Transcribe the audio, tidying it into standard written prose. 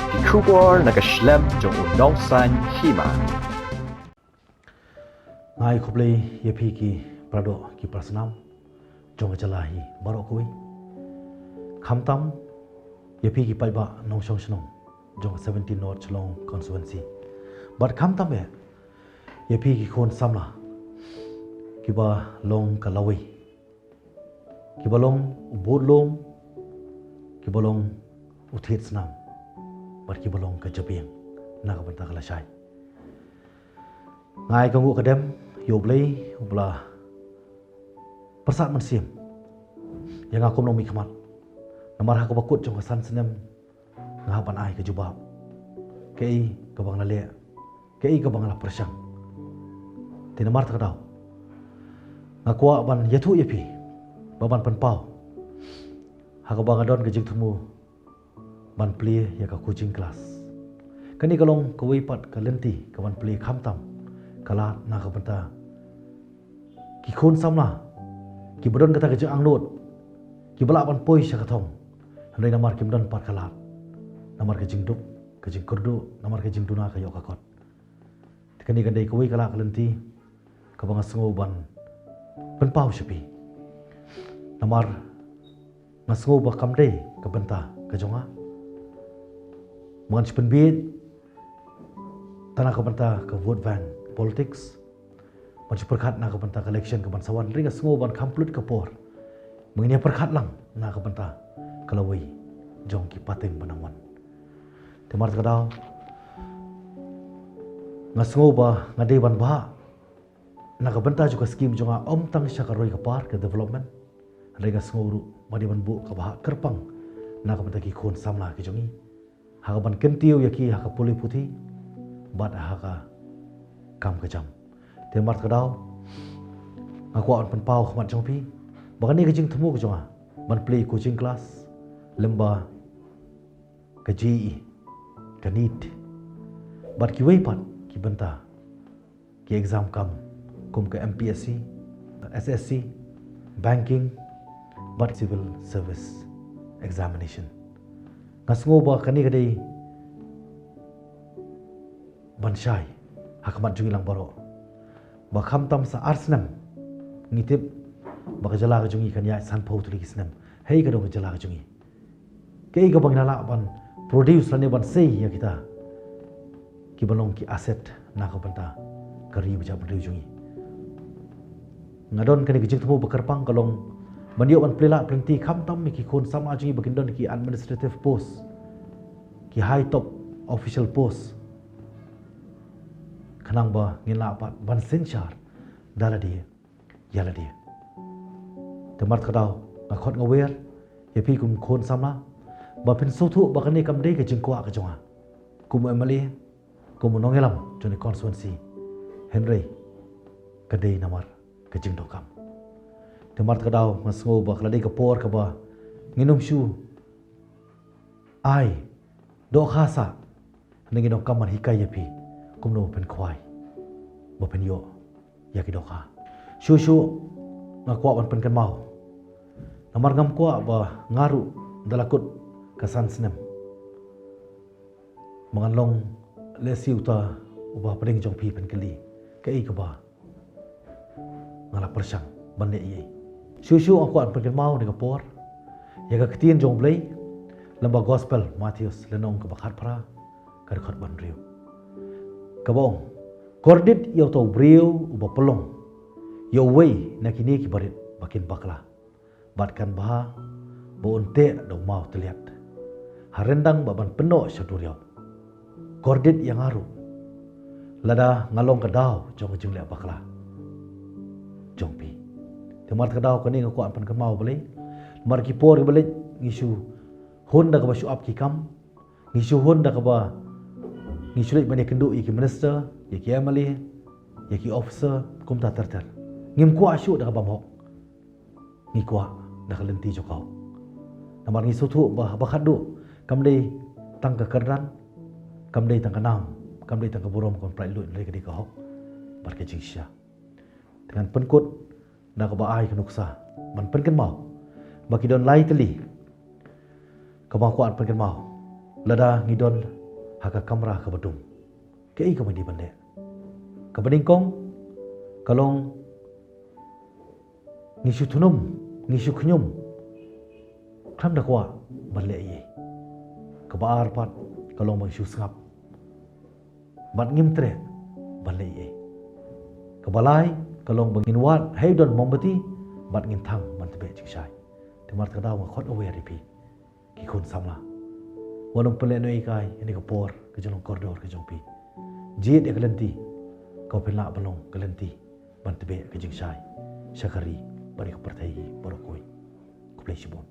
ki kubor nakaslem jong unong san hima. Ngai kublai yepi ki prado ki prasnam jong jalahi barok kui khamtam yepi ki paiba nong shong shnong jong 17 North Chlong constituency but khamtam e yepi ki khon samla ki ba long kalawi ki ba long bodlom ki ba long uthit snam but ki ba long ka jabiang na ka banta kala shai ngai kangu kadem yoblei ubla persat mensim yang aku nomi kamat namar aku bakut jong kesan senem ngapan ai ke jubab kei ke bang lale kei ke bang la persang tinamar takdau ngakwa ban yatu yepi baban penpau haka bang adon ke jingtumu ban pli ya ka coaching class kani kalong kawai pat kalenti ka ban pli khamtam kala na ka banta ki khon samla ki bodon kata ke angnot ki bala ban poi sha kathong handai namar kim don pat kalat namar ke jingduk ke jing kurdu namar ke jingduna ka yok akot kani gandai kawai kala kalenti ka bang sngo ban penpau shapi namar ngasngo ba kamdei ka banta ka jonga manch penbit tanah ka banta ka vote van politics manch perkhat na ka banta ka election ka ban sawan ringa sngo ban kamplut ka por mengini perkhat lang na ka banta kalawai jong ki pateng banangwan temar kadau ngasngo ba ngadei ban ba na ka banta juga skim jonga om tang syakaroi ka par ka development ringa sngo ru madi ban bu ka ba kerpang na ka banta ki khon samla ki jongi haka ban kentiu yaki haka puli putih bat haka kam kejam temar kadau aku akan penpau khmat jongpi bagani kejing temu ke jonga ban play coaching class lemba ke GE ke NEET bat ki weipat ki benta ki exam kam kum ke MPSC SSC banking bat civil service examination ngasngo ba kani kadai banshai hakamat jungi lang baro ba khamtam sa arsnam ngitip ba jala ka jungi kanya san phau tuli kisnam hei ka do jala ka jungi kei ka bangnala ban produce lane ban sei ya kita ki balong ki asset na ka banta kari baja produce jungi ngadon kani gijik temu bekerpang kalong mandiok ban plela plenty khamtam mi ki khon sama jungi bakindon ki administrative post ki high top official post kanang ba ngila pat ban senchar dala dia yala dia temar kadau ngakot ngawer yepi kum khon samla ba pin sothu ba kani kam dei ke jingkwa ka jonga kum emali kum nongelam joni constituency henry kadei namar ke jingdokam temar kadau ngasngo ba kladei ka por ka ba nginum shu ai do khasa ningi no kamar hikai yepi kumno pen khwai bo pen yo yaki doka shu ngakwa ban pen kan mau namar ngam kwa ba ngaru dalakut kasan snem mangalong lesi uta uba peding jong pi pen kali kai ka ba ngala persang ban le ye shu akwa pen kan mau de kapor yaga ketien jong blai lamba gospel Matthews lenong ka bakhat phra kar khat ban riu kabong kordit yo to briu uba pelong yo wei nakini ki barit bakin bakla batkan bah bo unte do mau teliat harendang baban peno syaduriau kordit yang aru lada ngalong kadau jong jing le bakla jongpi temar kadau kani ngaku ampan kan mau boleh mar ki por boleh ngisu honda ka basu up ki kam ngisu honda ka ba ngisulit bani kendu iki minister iki amali iki officer kum ta terter ngim kwa syu da ba mok ngi kwa da kalenti jokau namar ngi sutu ba khadu kam dei tang ka karran kam dei tang ka nam kam dei tang ka burom kon prai lut le ka di ka hok bar ke jingsha dengan penkut da ka ba ai ka nuksa man pen kan mau baki don lai teli ka ba kwa pen kan mau lada ngidon haka kamera ka badum ke i ka madi bande ka bading kong kalong ngisu tunum ngisu knyum kram da kwa balle ye ka baar pat kalong bang sngap bat ngim tre balle ye ka balai kalong bang inwat haydon mombati bat ngin thang man tebe chiksai temar kada wa khot aware ripi ki khun samla walong pele no ikai ini ka por ke jong koridor ke jong pi jit e kalenti kau pela balong kalenti ban tebe ke chiksai syakari bari ka pertai borokoi ku play sibon